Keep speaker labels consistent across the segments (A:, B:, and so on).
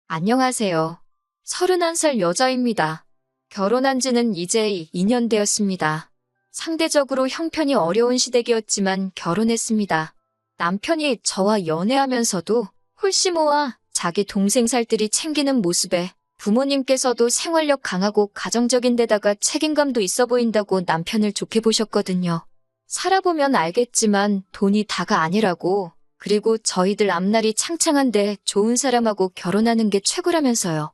A: 안녕하세요. 31살 여자입니다. 결혼한 지는 이제 2년 되었습니다. 상대적으로 형편이 어려운 시댁이었지만 결혼했습니다. 남편이 저와 연애하면서도 홀씨모아 자기 동생 살뜰히 챙기는 모습에 부모님께서도 생활력 강하고 가정적인 데다가 책임감도 있어 보인다고 남편을 좋게 보셨거든요. 살아보면 알겠지만 돈이 다가 아니라고, 그리고 저희들 앞날이 창창한데 좋은 사람하고 결혼하는 게 최고라면서요.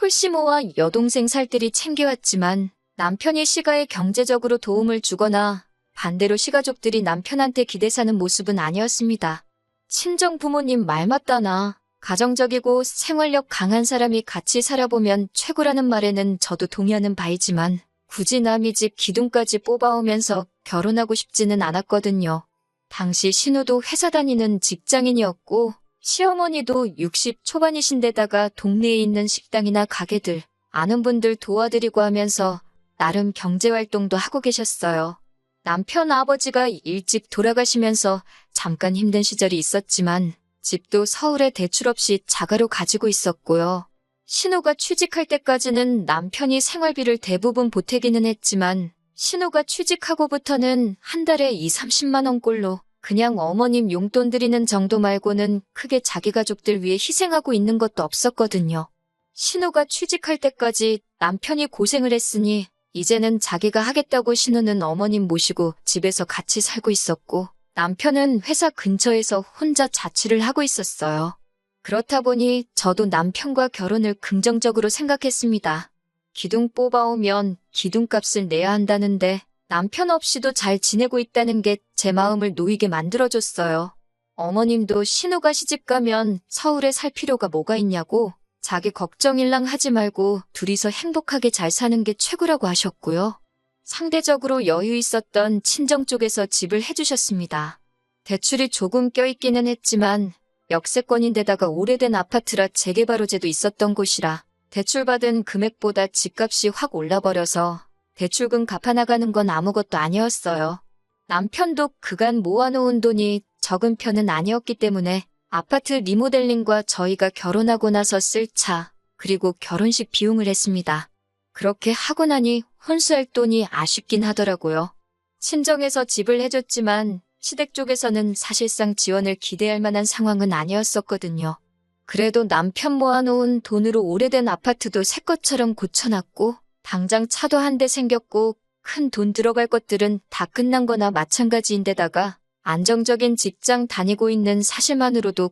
A: 홀씨모와 여동생 살뜰히 챙겨왔지만 남편이 시가에 경제적으로 도움을 주거나 반대로 시가족들이 남편한테 기대 사는 모습은 아니었습니다. 친정 부모님 말 맞다나 가정적이고 생활력 강한 사람이 같이 살아보면 최고라는 말에는 저도 동의하는 바이지만 굳이 남의 집 기둥까지 뽑아오면서 결혼하고 싶지는 않았거든요. 당시 신우도 회사 다니는 직장인이었고 시어머니도 60 초반이신데다가 동네에 있는 식당이나 가게들, 아는 분들 도와드리고 하면서 나름 경제활동도 하고 계셨어요. 남편 아버지가 일찍 돌아가시면서 잠깐 힘든 시절이 있었지만 집도 서울에 대출 없이 자가로 가지고 있었고요. 신우가 취직할 때까지는 남편이 생활비를 대부분 보태기는 했지만 신우가 취직하고부터는 한 달에 2, 30만 원꼴로 그냥 어머님 용돈 드리는 정도 말고는 크게 자기 가족들 위해 희생하고 있는 것도 없었거든요. 신우가 취직할 때까지 남편이 고생을 했으니 이제는 자기가 하겠다고 신우는 어머님 모시고 집에서 같이 살고 있었고 남편은 회사 근처에서 혼자 자취를 하고 있었어요. 그렇다 보니 저도 남편과 결혼을 긍정적으로 생각했습니다. 기둥 뽑아오면 기둥값을 내야 한다는데 남편 없이도 잘 지내고 있다는 게 제 마음을 놓이게 만들어줬어요. 어머님도 신우가 시집가면 서울에 살 필요가 뭐가 있냐고 자기 걱정일랑 하지 말고 둘이서 행복하게 잘 사는 게 최고라고 하셨고요. 상대적으로 여유 있었던 친정 쪽에서 집을 해주셨습니다. 대출이 조금 껴있기는 했지만 역세권인데다가 오래된 아파트라 재개발 호재도 있었던 곳이라 대출받은 금액보다 집값이 확 올라버려서 대출금 갚아나가는 건 아무것도 아니었어요. 남편도 그간 모아놓은 돈이 적은 편은 아니었기 때문에 아파트 리모델링과 저희가 결혼하고 나서 쓸 차, 그리고 결혼식 비용을 했습니다. 그렇게 하고 나니 혼수할 돈이 아쉽긴 하더라고요. 친정에서 집을 해줬지만 시댁 쪽에서는 사실상 지원을 기대할 만한 상황은 아니었었거든요. 그래도 남편 모아놓은 돈으로 오래된 아파트도 새 것처럼 고쳐놨고 당장 차도 한 대 생겼고 큰 돈 들어갈 것들은 다 끝난 거나 마찬가지인데다가 안정적인 직장 다니고 있는 사실만으로도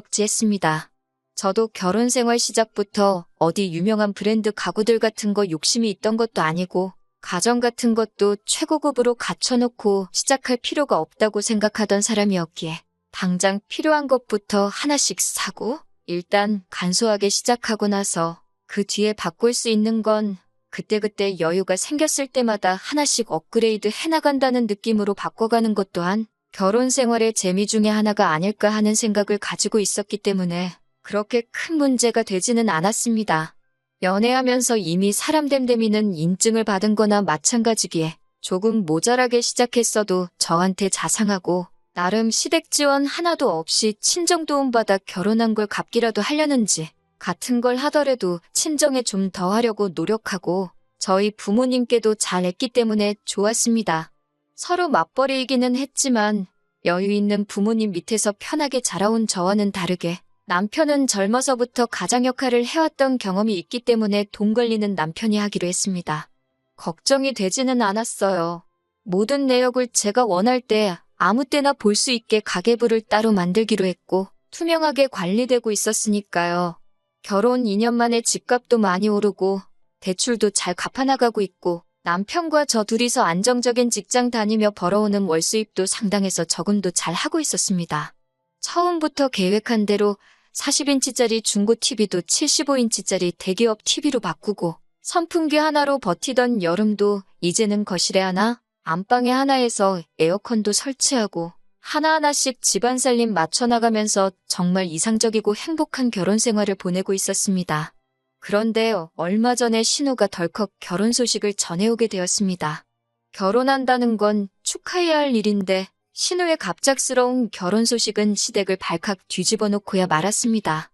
A: 감지덕지했습니다. 저도 결혼 생활 시작부터 어디 유명한 브랜드 가구들 같은 거 욕심이 있던 것도 아니고 가정 같은 것도 최고급으로 갖춰놓고 시작할 필요가 없다고 생각하던 사람이었기에 당장 필요한 것부터 하나씩 사고 일단 간소하게 시작하고 나서 그 뒤에 바꿀 수 있는 건 그때그때 여유가 생겼을 때마다 하나씩 업그레이드 해나간다는 느낌으로 바꿔가는 것 또한 결혼 생활의 재미 중에 하나가 아닐까 하는 생각을 가지고 있었기 때문에 그렇게 큰 문제가 되지는 않았습니다. 연애하면서 이미 사람 됨됨이는 인증을 받은 거나 마찬가지기에 조금 모자라게 시작했어도 저한테 자상하고 나름 시댁 지원 하나도 없이 친정 도움받아 결혼한 걸 갚기라도 하려는지 같은 걸 하더라도 친정에 좀 더 하려고 노력하고 저희 부모님께도 잘했기 때문에 좋았습니다. 서로 맞벌이이기는 했지만 여유 있는 부모님 밑에서 편하게 자라온 저와는 다르게 남편은 젊어서부터 가장 역할을 해왔던 경험이 있기 때문에 돈 걸리는 남편이 하기로 했습니다. 걱정이 되지는 않았어요. 모든 내역을 제가 원할 때 아무 때나 볼 수 있게 가계부를 따로 만들기로 했고 투명하게 관리되고 있었으니까요. 결혼 2년 만에 집값도 많이 오르고 대출도 잘 갚아나가고 있고 남편과 저 둘이서 안정적인 직장 다니며 벌어오는 월 수입도 상당해서 저금도 잘 하고 있었습니다. 처음부터 계획한 대로 40인치짜리 중고 TV도 75인치짜리 대기업 TV로 바꾸고 선풍기 하나로 버티던 여름도 이제는 거실에 하나, 안방에 하나에서 에어컨도 설치하고 하나하나씩 집안 살림 맞춰나가면서 정말 이상적이고 행복한 결혼 생활을 보내고 있었습니다. 그런데 얼마 전에 신우가 덜컥 결혼 소식을 전해오게 되었습니다. 결혼한다는 건 축하해야 할 일인데 신우의 갑작스러운 결혼 소식은 시댁을 발칵 뒤집어 놓고야 말았습니다.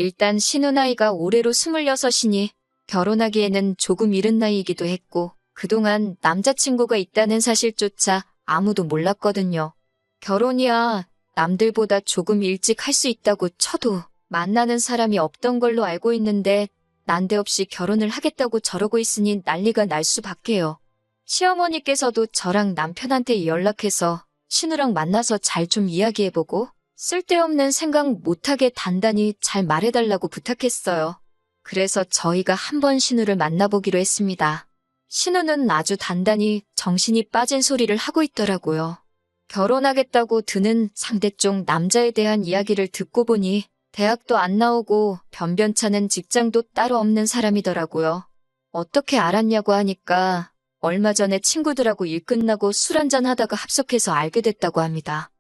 A: 일단 신우 나이가 올해로 26이니 결혼하기에는 조금 이른 나이이기도 했고 그동안 남자친구가 있다는 사실조차 아무도 몰랐거든요. 결혼이야 남들보다 조금 일찍 할 수 있다고 쳐도 만나는 사람이 없던 걸로 알고 있는데 난데없이 결혼을 하겠다고 저러고 있으니 난리가 날 수밖에요. 시어머니께서도 저랑 남편한테 연락해서 신우랑 만나서 잘 좀 이야기해보고 쓸데없는 생각 못하게 단단히 잘 말해달라고 부탁했어요. 그래서 저희가 한번 신우를 만나보기로 했습니다. 신우는 아주 단단히 정신이 빠진 소리를 하고 있더라고요. 결혼하겠다고 드는 상대쪽 남자에 대한 이야기를 듣고 보니 대학도 안 나오고 변변찮은 직장도 따로 없는 사람이더라고요. 어떻게 알았냐고 하니까 얼마 전에 친구들하고 일 끝나고 술 한잔 하다가 합석해서 알게 됐다고 합니다.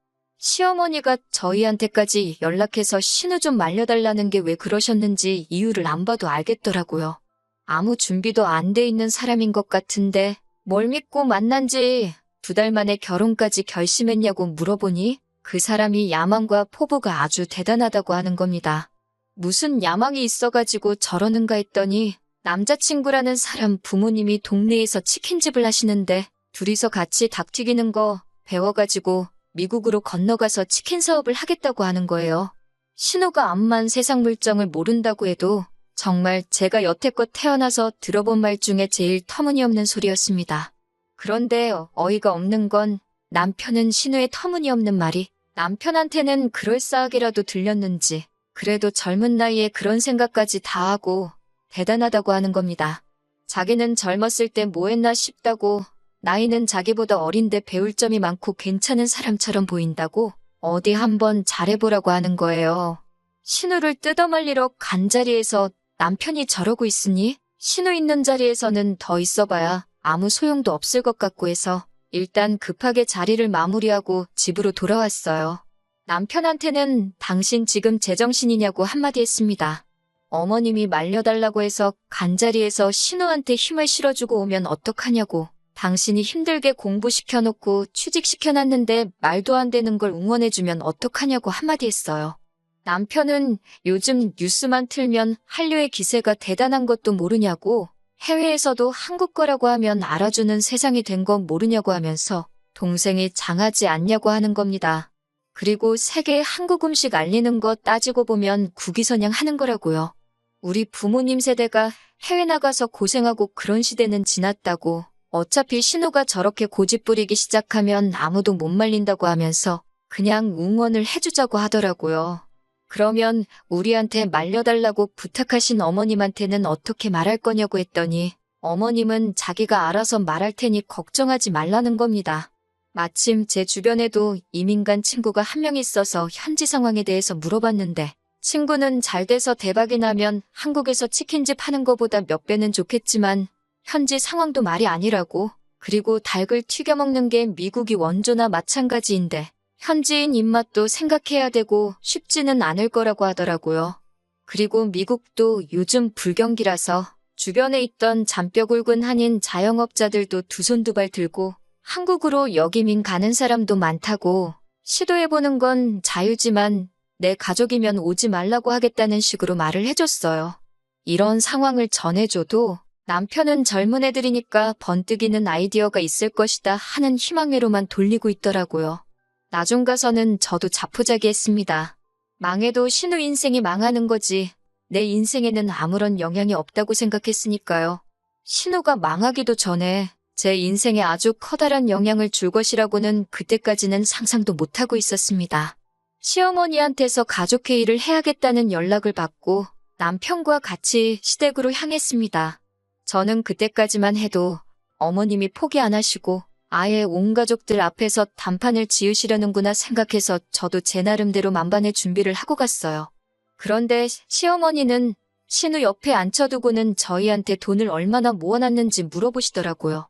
A: 시어머니가 저희한테까지 연락해서 신우 좀 말려달라는 게 왜 그러셨는지 이유를 안 봐도 알겠더라고요. 아무 준비도 안 돼 있는 사람인 것 같은데 뭘 믿고 만난 지 2달 만에 결혼까지 결심했냐고 물어보니 그 사람이 야망과 포부가 아주 대단하다고 하는 겁니다. 무슨 야망이 있어가지고 저러는가 했더니 남자친구라는 사람 부모님이 동네에서 치킨집을 하시는데 둘이서 같이 닭 튀기는 거 배워가지고 미국으로 건너가서 치킨 사업을 하겠다고 하는 거예요. 신우가 암만 세상 물정을 모른다고 해도 정말 제가 여태껏 태어나서 들어본 말 중에 제일 터무니없는 소리였습니다. 그런데 어이가 없는 건 남편은 신우의 터무니없는 말이 남편한테는 그럴싸하게라도 들렸는지 그래도 젊은 나이에 그런 생각까지 다 하고 대단하다고 하는 겁니다. 자기는 젊었을 때 뭐 했나 싶다고 나이는 자기보다 어린데 배울 점이 많고 괜찮은 사람처럼 보인다고 어디 한번 잘해보라고 하는 거예요. 신우를 뜯어말리러 간 자리에서 남편이 저러고 있으니 신우 있는 자리에서는 더 있어봐야 아무 소용도 없을 것 같고 해서 일단 급하게 자리를 마무리하고 집으로 돌아왔어요. 남편한테는 당신 지금 제정신이냐고 한마디 했습니다. 어머님이 말려달라고 해서 간 자리에서 신우한테 힘을 실어주고 오면 어떡하냐고. 당신이 힘들게 공부시켜놓고 취직시켜놨는데 말도 안 되는 걸 응원해주면 어떡하냐고 한마디 했어요. 남편은 요즘 뉴스만 틀면 한류의 기세가 대단한 것도 모르냐고 해외에서도 한국 거라고 하면 알아주는 세상이 된 건 모르냐고 하면서 동생이 장하지 않냐고 하는 겁니다. 그리고 세계에 한국 음식 알리는 거 따지고 보면 국위선양 하는 거라고요. 우리 부모님 세대가 해외 나가서 고생하고 그런 시대는 지났다고 어차피 신우가 저렇게 고집 부리기 시작하면 아무도 못 말린다고 하면서 그냥 응원을 해주자고 하더라고요. 그러면 우리한테 말려달라고 부탁하신 어머님한테는 어떻게 말할 거냐고 했더니 어머님은 자기가 알아서 말할 테니 걱정하지 말라는 겁니다. 마침 제 주변에도 이민 간 친구가 한 명 있어서 현지 상황에 대해서 물어봤는데 친구는 잘 돼서 대박이 나면 한국에서 치킨집 하는 거보다 몇 배는 좋겠지만 현지 상황도 말이 아니라고. 그리고 닭을 튀겨 먹는 게 미국이 원조나 마찬가지인데 현지인 입맛도 생각해야 되고 쉽지는 않을 거라고 하더라고요. 그리고 미국도 요즘 불경기라서 주변에 있던 잔뼈 굵은 한인 자영업자들도 두 손 두 발 들고 한국으로 역이민 가는 사람도 많다고 시도해보는 건 자유지만 내 가족이면 오지 말라고 하겠다는 식으로 말을 해줬어요. 이런 상황을 전해줘도 남편은 젊은 애들이니까 번뜩이는 아이디어가 있을 것이다 하는 희망회로만 돌리고 있더라고요. 나중 가서는 저도 자포자기했습니다. 망해도 신우 인생이 망하는 거지 내 인생에는 아무런 영향이 없다고 생각했으니까요. 신우가 망하기도 전에 제 인생에 아주 커다란 영향을 줄 것이라고는 그때까지는 상상도 못하고 있었습니다. 시어머니한테서 가족회의를 해야겠다는 연락을 받고 남편과 같이 시댁으로 향했습니다. 저는 그때까지만 해도 어머님이 포기 안 하시고 아예 온 가족들 앞에서 단판을 지으시려는구나 생각해서 저도 제 나름대로 만반의 준비를 하고 갔어요. 그런데 시어머니는 신우 옆에 앉혀두고는 저희한테 돈을 얼마나 모아놨는지 물어보시더라고요.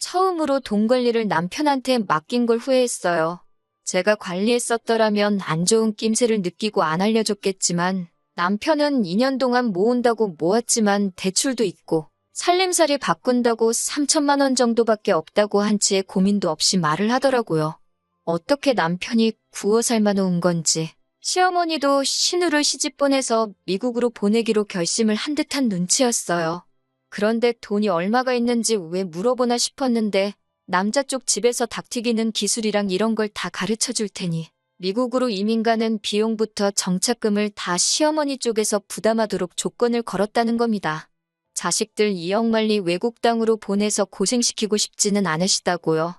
A: 처음으로 돈 관리를 남편한테 맡긴 걸 후회했어요. 제가 관리했었더라면 안 좋은 낌새를 느끼고 안 알려줬겠지만 남편은 2년 동안 모은다고 모았지만 대출도 있고 살림살이 바꾼다고 3천만 원 정도밖에 없다고 한 채 고민도 없이 말을 하더라고요. 어떻게 남편이 구워 삶아놓은 건지 시어머니도 신우를 시집 보내서 미국으로 보내기로 결심을 한 듯한 눈치였어요. 그런데 돈이 얼마가 있는지 왜 물어보나 싶었는데 남자 쪽 집에서 닭튀기는 기술이랑 이런 걸 다 가르쳐 줄 테니 미국으로 이민 가는 비용부터 정착금을 다 시어머니 쪽에서 부담하도록 조건을 걸었다는 겁니다. 자식들 이억만리 외국 땅으로 보내서 고생시키고 싶지는 않으시다고요.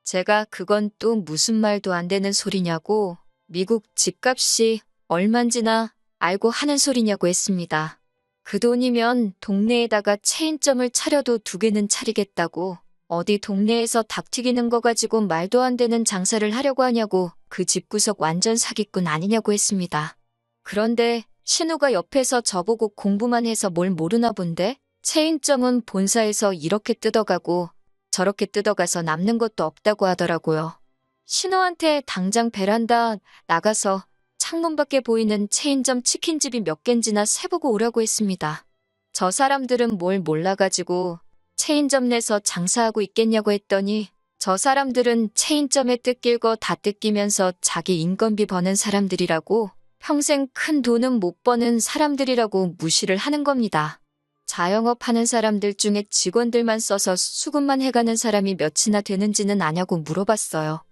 A: 제가 그건 또 무슨 말도 안 되는 소리냐고, 미국 집값이 얼만지나 알고 하는 소리냐고 했습니다. 그 돈이면 동네에다가 체인점을 차려도 2개는 차리겠다고, 어디 동네에서 닭튀기는 거 가지고 말도 안 되는 장사를 하려고 하냐고, 그 집구석 완전 사기꾼 아니냐고 했습니다. 그런데 신우가 옆에서 저보고 공부만 해서 뭘 모르나 본데, 체인점은 본사에서 이렇게 뜯어가고 저렇게 뜯어가서 남는 것도 없다고 하더라고요. 신우한테 당장 베란다 나가서 창문 밖에 보이는 체인점 치킨집이 몇 갠지나 세보고 오라고 했습니다. 저 사람들은 뭘 몰라가지고 체인점 내서 장사하고 있겠냐고 했더니 저 사람들은 체인점에 뜯길 거 다 뜯기면서 자기 인건비 버는 사람들이라고, 평생 큰 돈은 못 버는 사람들이라고 무시를 하는 겁니다. 자영업 하는 사람들 중에 직원들만 써서 수급만 해가는 사람이 몇이나 되는지는 아냐고 물어봤어요.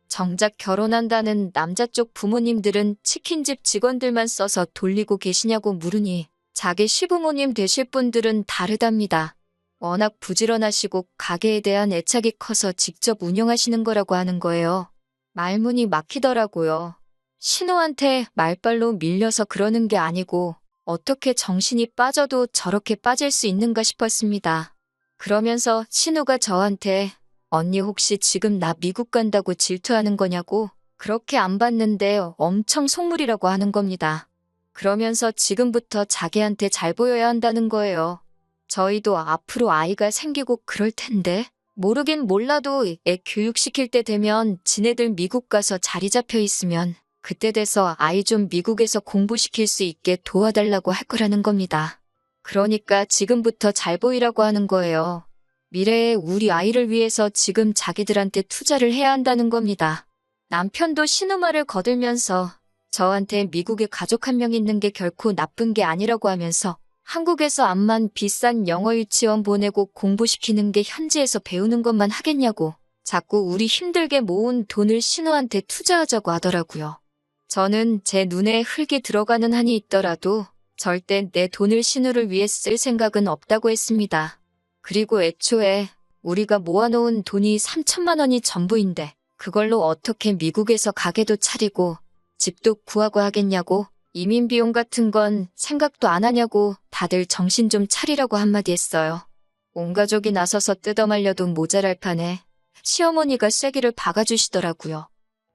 A: 정작 결혼한다는 남자 쪽 부모님들은 치킨집 직원들만 써서 돌리고 계시냐고 물으니 자기 시부모님 되실 분들은 다르답니다. 워낙 부지런하시고 가게에 대한 애착이 커서 직접 운영하시는 거라고 하는 거예요. 말문이 막히더라고요. 신우한테 말발로 밀려서 그러는 게 아니고 어떻게 정신이 빠져도 저렇게 빠질 수 있는가 싶었습니다. 그러면서 신우가 저한테 언니 혹시 지금 나 미국 간다고 질투하는 거냐고, 그렇게 안 봤는데 엄청 속물이라고 하는 겁니다. 그러면서 지금부터 자기한테 잘 보여야 한다는 거예요. 저희도 앞으로 아이가 생기고 그럴 텐데, 모르긴 몰라도 애 교육시킬 때 되면 지네들 미국 가서 자리 잡혀 있으면 그때 돼서 아이 좀 미국에서 공부시킬 수 있게 도와달라고 할 거라는 겁니다. 그러니까 지금부터 잘 보이라고 하는 거예요. 미래에 우리 아이를 위해서 지금 자기들한테 투자를 해야 한다는 겁니다. 남편도 신우 말을 거들면서 저한테 미국에 가족 한 명 있는 게 결코 나쁜 게 아니라고 하면서 한국에서 암만 비싼 영어 유치원 보내고 공부시키는 게 현지에서 배우는 것만 하겠냐고 자꾸 우리 힘들게 모은 돈을 신우한테 투자하자고 하더라고요. 저는 제 눈에 흙이 들어가는 한이 있더라도 절대 내 돈을 신우를 위해 쓸 생각은 없다고 했습니다. 그리고 애초에 우리가 모아놓은 돈이 3천만 원이 전부인데 그걸로 어떻게 미국에서 가게도 차리고 집도 구하고 하겠냐고, 이민 비용 같은 건 생각도 안 하냐고 다들 정신 좀 차리라고 한마디 했어요. 온 가족이 나서서 뜯어말려도 모자랄 판에 시어머니가 쐐기를 박아주시더라고요.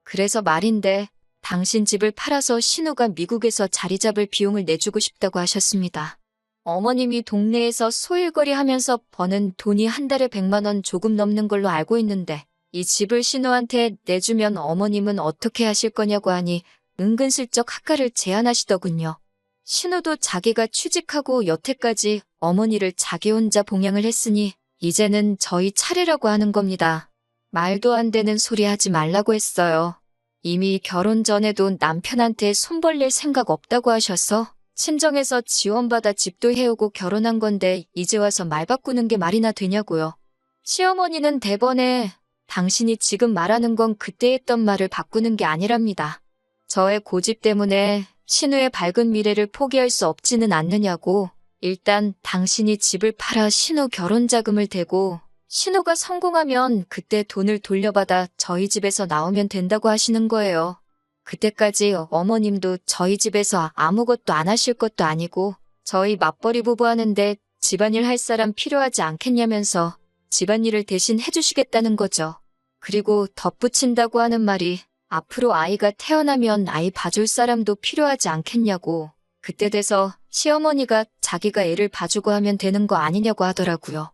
A: 그래서 말인데 당신 집을 팔아서 신우가 미국에서 자리 잡을 비용을 내주고 싶다고 하셨습니다. 어머님이 동네에서 소일거리 하면서 버는 돈이 한 달에 100만 원 조금 넘는 걸로 알고 있는데 이 집을 신우한테 내주면 어머님은 어떻게 하실 거냐고 하니 은근슬쩍 학가를 제안하시더군요. 신우도 자기가 취직하고 여태까지 어머니를 자기 혼자 봉양을 했으니 이제는 저희 차례라고 하는 겁니다. 말도 안 되는 소리 하지 말라고 했어요. 이미 결혼 전에도 남편한테 손 벌릴 생각 없다고 하셔서 친정에서 지원받아 집도 해오고 결혼한 건데 이제 와서 말 바꾸는 게 말이나 되냐고요. 시어머니는 대번에 당신이 지금 말하는 건 그때 했던 말을 바꾸는 게 아니랍니다. 저의 고집 때문에 신우의 밝은 미래를 포기할 수 없지는 않느냐고, 일단 당신이 집을 팔아 신우 결혼 자금을 대고 신우가 성공하면 그때 돈을 돌려받아 저희 집에서 나오면 된다고 하시는 거예요. 그때까지 어머님도 저희 집에서 아무것도 안 하실 것도 아니고 저희 맞벌이 부부 하는데 집안일 할 사람 필요하지 않겠냐면서 집안일을 대신 해주시겠다는 거죠. 그리고 덧붙인다고 하는 말이 앞으로 아이가 태어나면 아이 봐줄 사람도 필요하지 않겠냐고, 그때 돼서 시어머니가 자기가 애를 봐주고 하면 되는 거 아니냐고 하더라고요.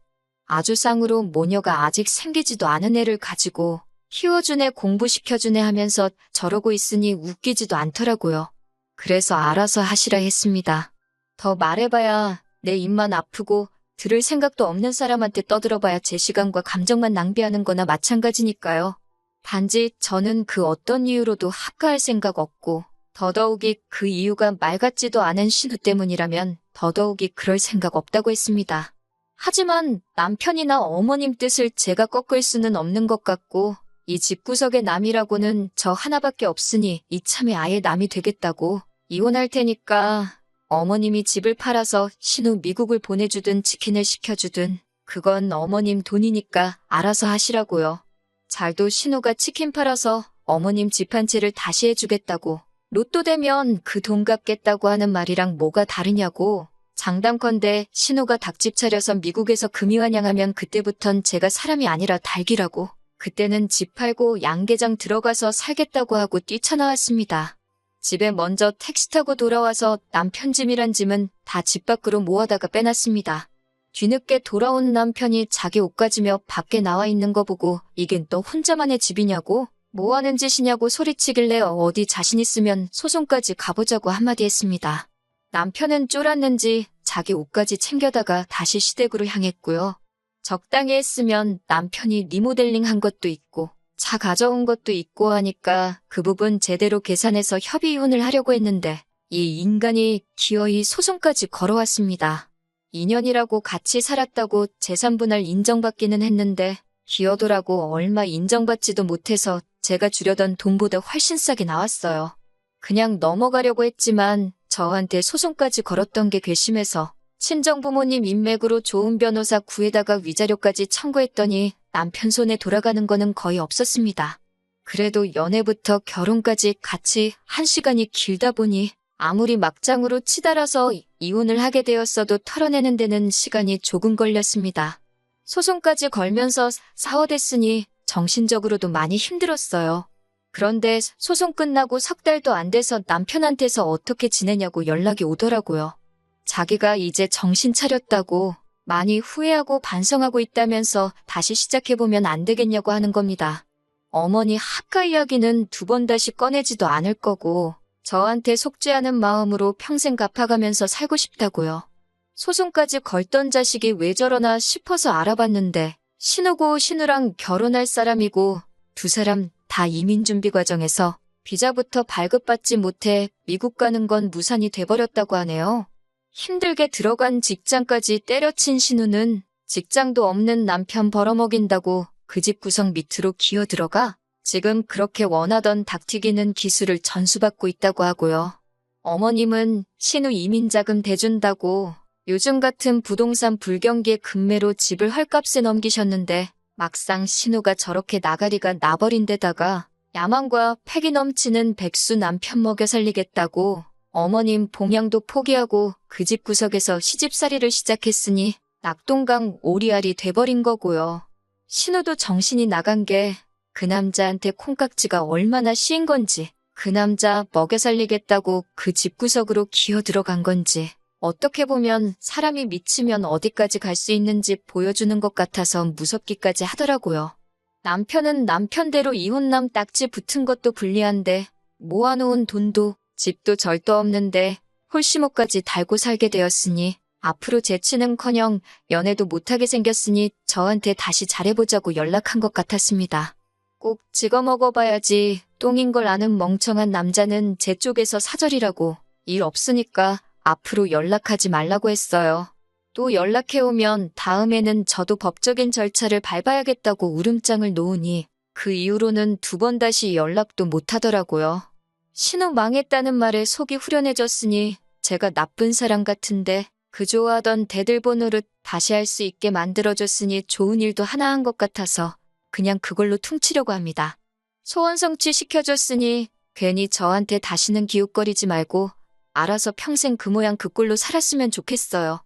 A: 아주 쌍으로 모녀가 아직 생기지도 않은 애를 가지고 키워준 애 공부시켜준 애 하면서 저러고 있으니 웃기지도 않더라고요. 그래서 알아서 하시라 했습니다. 더 말해봐야 내 입만 아프고 들을 생각도 없는 사람한테 떠들어봐야 제 시간과 감정만 낭비하는 거나 마찬가지니까요. 단지 저는 그 어떤 이유로도 합가할 생각 없고 더더욱이 그 이유가 말 같지도 않은 신우 때문이라면 더더욱이 그럴 생각 없다고 했습니다. 하지만 남편이나 어머님 뜻을 제가 꺾을 수는 없는 것 같고 이 집구석의 남이라고는 저 하나밖에 없으니 이참에 아예 남이 되겠다고 이혼할 테니까 어머님이 집을 팔아서 신우 미국을 보내주든 치킨을 시켜주든 그건 어머님 돈이니까 알아서 하시라고요. 잘도 신우가 치킨 팔아서 어머님 집 한 채를 다시 해주겠다고 로또 되면 그 돈 갚겠다고 하는 말이랑 뭐가 다르냐고. 장담컨대 신우가 닭집 차려서 미국에서 금이환영하면 그때부턴 제가 사람이 아니라 닭이라고. 그때는 집 팔고 양계장 들어가서 살겠다고 하고 뛰쳐나왔습니다. 집에 먼저 택시 타고 돌아와서 남편 짐이란 짐은 다 집 밖으로 모아다가 빼놨습니다. 뒤늦게 돌아온 남편이 자기 옷 가지며 밖에 나와 있는 거 보고 이겐 또 혼자만의 집이냐고? 뭐 하는 짓이냐고 소리치길래 어디 자신 있으면 소송까지 가보자고 한마디 했습니다. 남편은 쫄았는지 자기 옷까지 챙겨다가 다시 시댁으로 향했고요. 적당히 했으면 남편이 리모델링한 것도 있고 차 가져온 것도 있고 하니까 그 부분 제대로 계산해서 협의 이혼을 하려고 했는데 이 인간이 기어이 소송까지 걸어왔습니다. 2년이라고 같이 살았다고 재산분할 인정받기는 했는데 기어도라고 얼마 인정받지도 못해서 제가 주려던 돈보다 훨씬 싸게 나왔어요. 그냥 넘어가려고 했지만 저한테 소송까지 걸었던 게 괘씸해서 친정부모님 인맥으로 좋은 변호사 구해다가 위자료까지 청구했더니 남편 손에 돌아가는 거는 거의 없었습니다. 그래도 연애부터 결혼까지 같이 한 시간이 길다 보니 아무리 막장으로 치달아서 이혼을 하게 되었어도 털어내는 데는 시간이 조금 걸렸습니다. 소송까지 걸면서 사허됐으니 정신적으로도 많이 힘들었어요. 그런데 소송 끝나고 석 달도 안 돼서 남편한테서 어떻게 지내냐고 연락이 오더라고요. 자기가 이제 정신 차렸다고 많이 후회하고 반성하고 있다면서 다시 시작해보면 안 되겠냐고 하는 겁니다. 어머니 학가 이야기는 두 번 다시 꺼내지도 않을 거고 저한테 속죄하는 마음으로 평생 갚아가면서 살고 싶다고요. 소송까지 걸던 자식이 왜 저러나 싶어서 알아봤는데 신우고 신우랑 결혼할 사람이고 두 사람 다 이민 준비 과정에서 비자부터 발급받지 못해 미국 가는 건 무산이 돼버렸다고 하네요. 힘들게 들어간 직장까지 때려친 신우는 직장도 없는 남편 벌어먹인다고 그 집 구석 밑으로 기어 들어가 지금 그렇게 원하던 닭튀기는 기술을 전수받고 있다고 하고요. 어머님은 신우 이민자금 대준다고 요즘 같은 부동산 불경기에 금매로 집을 헐값에 넘기셨는데 막상 신우가 저렇게 나가리가 나버린 데다가 야망과 패기 넘치는 백수 남편 먹여 살리겠다고 어머님 봉양도 포기하고 그 집 구석에서 시집살이를 시작했으니 낙동강 오리알이 돼버린 거고요. 신우도 정신이 나간 게 그 남자한테 콩깍지가 얼마나 씌인 건지 그 남자 먹여 살리겠다고 그 집 구석으로 기어 들어간 건지 어떻게 보면 사람이 미치면 어디까지 갈 수 있는지 보여주는 것 같아서 무섭기까지 하더라고요. 남편은 남편대로 이혼남 딱지 붙은 것도 불리한데 모아놓은 돈도 집도 절도 없는데 홀씨모까지 달고 살게 되었으니 앞으로 재치는커녕 연애도 못하게 생겼으니 저한테 다시 잘해보자고 연락한 것 같았습니다. 꼭 찍어 먹어봐야지 똥인 걸 아는 멍청한 남자는 제 쪽에서 사절이라고 일 없으니까 앞으로 연락하지 말라고 했어요. 또 연락해오면 다음에는 저도 법적인 절차를 밟아야겠다고 울음장을 놓으니 그 이후로는 두 번 다시 연락도 못하더라고요. 신우 망했다는 말에 속이 후련해졌으니 제가 나쁜 사람 같은데 그 좋아하던 대들 노릇 다시 할 수 있게 만들어줬으니 좋은 일도 하나 한 것 같아서 그냥 그걸로 퉁치려고 합니다. 소원 성취 시켜줬으니 괜히 저한테 다시는 기웃거리지 말고 알아서 평생 그 모양 그 꼴로 살았으면 좋겠어요.